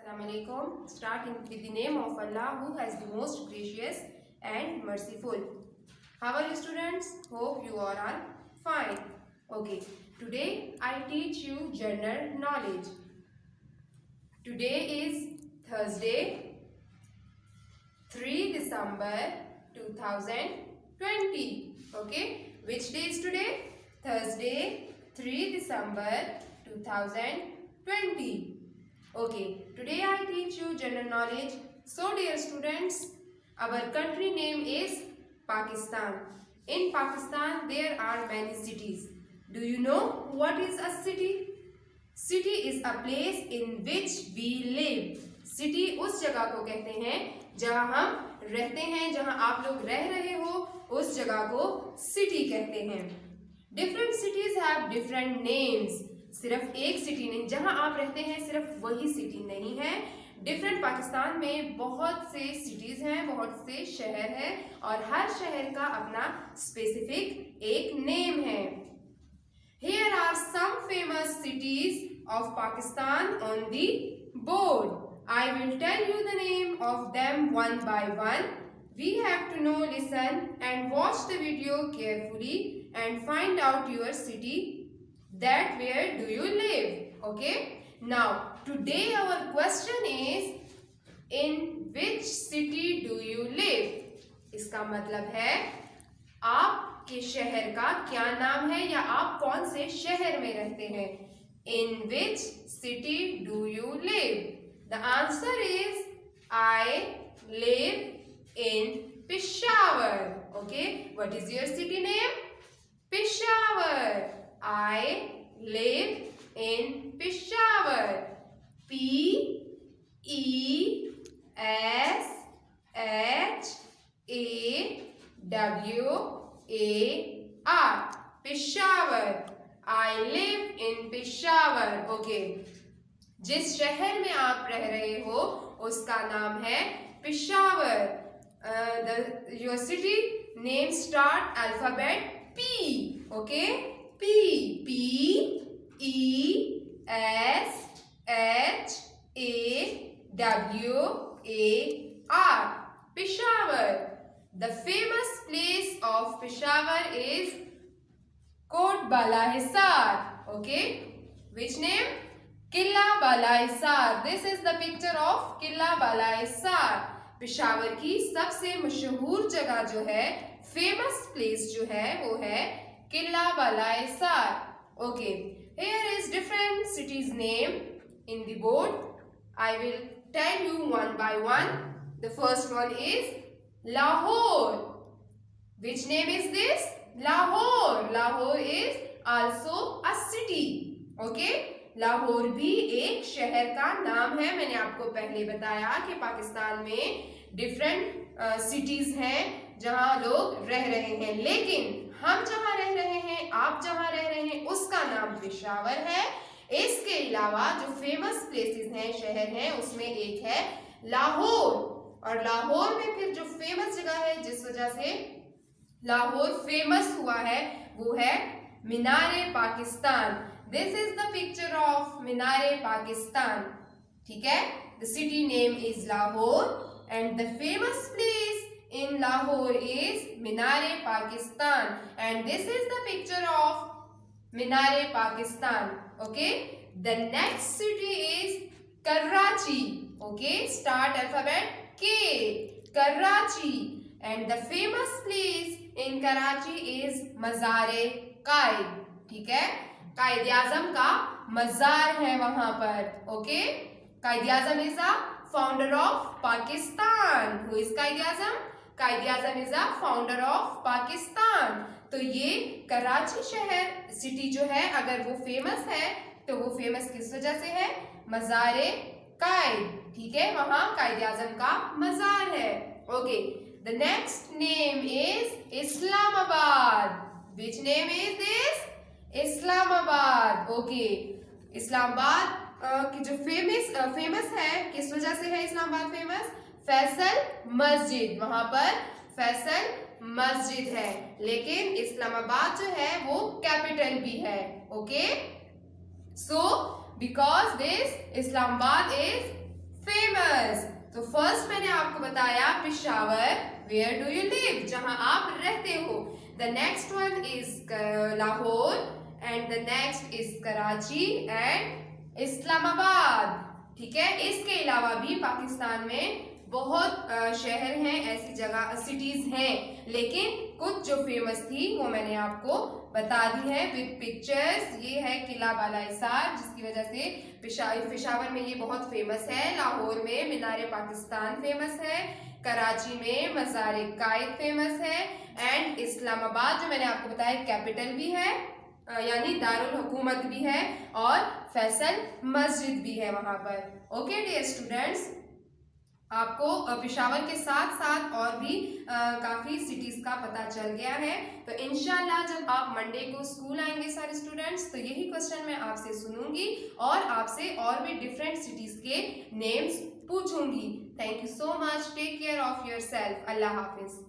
Assalamualaikum. Starting with the name of Allah who has the most gracious and merciful. How are you students? Hope you all are fine. Okay, today I teach you general knowledge. Today is Thursday, 3 December 2020. Okay, which day is today? Thursday, 3 December 2020. Okay, today I teach you general knowledge. So dear students, our country name is Pakistan. In Pakistan there are many cities. Do you know what is a city? City is a place in which we live. City उस जगह को कहते हैं जहाँ हम रहते हैं, जहाँ आप लोग रह रहे हो, उस जगह को city कहते हैं. Different cities have different names. सिर्फ एक सिटी नहीं, जहां आप रहते हैं सिर्फ वही सिटी नहीं है. डिफरेंट पाकिस्तान में बहुत से सिटीज हैं, बहुत से शहर हैं और हर शहर का अपना स्पेसिफिक एक नेम है. Here are some famous cities of Pakistan on the board. I will tell you the name of them one by one. We have to know, listen and watch the video carefully and find out your city. That where do you live? Okay. Now today our question is in which city do you live? इसका मतलब है आपके शहर का क्या नाम है या आप कौन से शहर में रहते हैं. In which city do you live? The answer is I live in Peshawar. Okay. What is your city name? Peshawar. I live in Peshawar. P-E-S-H-A-W-A-R. Peshawar. I live in Peshawar. Okay. जिस शहर में आप रह रहे हो उसका नाम है Peshawar. Your city name start alphabet P. Okay. P E S H A W A R. Peshawar. The famous place of Peshawar is Kot Bala Hisar. Okay. Which name? Killa Bala Hisar. This is the picture of Killa Bala Hisar. Peshawar की सबसे मशहूर जगह जो है, famous place जो है वो है किला बाला Hisar. Okay, here is different cities name in the board. I will tell you one by one. The first one is Lahore. Which name is this? Lahore. Lahore is also a city. Okay. Lahore भी एक शहर का नाम है. मैंने आपको पहले बताया कि पाकिस्तान में डिफरेंट सिटीज हैं जहां लोग रह रहे हैं, लेकिन हम जहां रह रहे हैं, आप जहां रह रहे हैं, उसका नाम पेशावर है. इसके अलावा जो फेमस प्लेसेस हैं, शहर हैं, उसमें एक है लाहौर. और लाहौर में फिर जो फेमस जगह है जिस वजह से लाहौर फेमस हुआ है वो है मीनारे Pakistan. This is the picture of Minare Pakistan. ठीक है? The city name is Lahore and the famous place in Lahore is Minare Pakistan. And this is the picture of Minare Pakistan. Okay? The next city is Karachi. Okay? Start alphabet K. Karachi. And the famous place in Karachi is Mazar-e-Qaid. ठीक है? कायद आजम का मजार है वहां पर. Okay. Quaid Azam is a founder of Pakistan. Who is Quaid Azam? Quaid Azam is a founder of Pakistan. तो ये कराची शहर सिटी जो है, अगर वो फेमस है तो वो फेमस किस वजह से है? मजारे कायद. ठीक है, वहां कायद आजम का मजार है. Okay. The next name is Islamabad. Which name is this? Islamabad. Okay. Islamabad की जो फेमस है, किस वजह से है इस्लामाबाद फेमस? फैसल मस्जिद. वहां पर फैसल मस्जिद है. लेकिन इस्लामाबाद जो है वो कैपिटल भी है. Okay. So because this Islamabad is famous. तो फर्स्ट मैंने आपको बताया Peshawar, where do you live, जहां आप रहते हो। The next one is Lahore and the next is Karachi and Islamabad. ठीक है, इसके अलावा भी पाकिस्तान में बहुत शहर हैं, ऐसी जगह सिटीज हैं, लेकिन कुछ जो फेमस थी वो मैंने आपको बता दी है विद पिक्चर्स। ये है किला बाला हिसार, जिसकी वजह से पेशावर में ये बहुत फेमस है। लाहौर में मीनार पाकिस्तान फेमस है। कराची में मज़ार कायद फेमस है। एंड इस्लामाबाद जो मैंने आपको बताया कैपिटल भी है, यानी दारुल हुकूमत भी है, और फैसल मस्जिद भी है वहां पर। ओके डियर स्टूडेंट्स, आपको पेशावर के साथ साथ और भी काफ़ी सिटीज़ का पता चल गया है। तो इंशाल्लाह जब आप मंडे को स्कूल आएंगे सारे स्टूडेंट्स, तो यही क्वेश्चन मैं आपसे सुनूंगी और आपसे और भी डिफरेंट सिटीज़ के नेम्स पूछूंगी। Thank you so much, take care of your self, अल्लाह हाफिज़।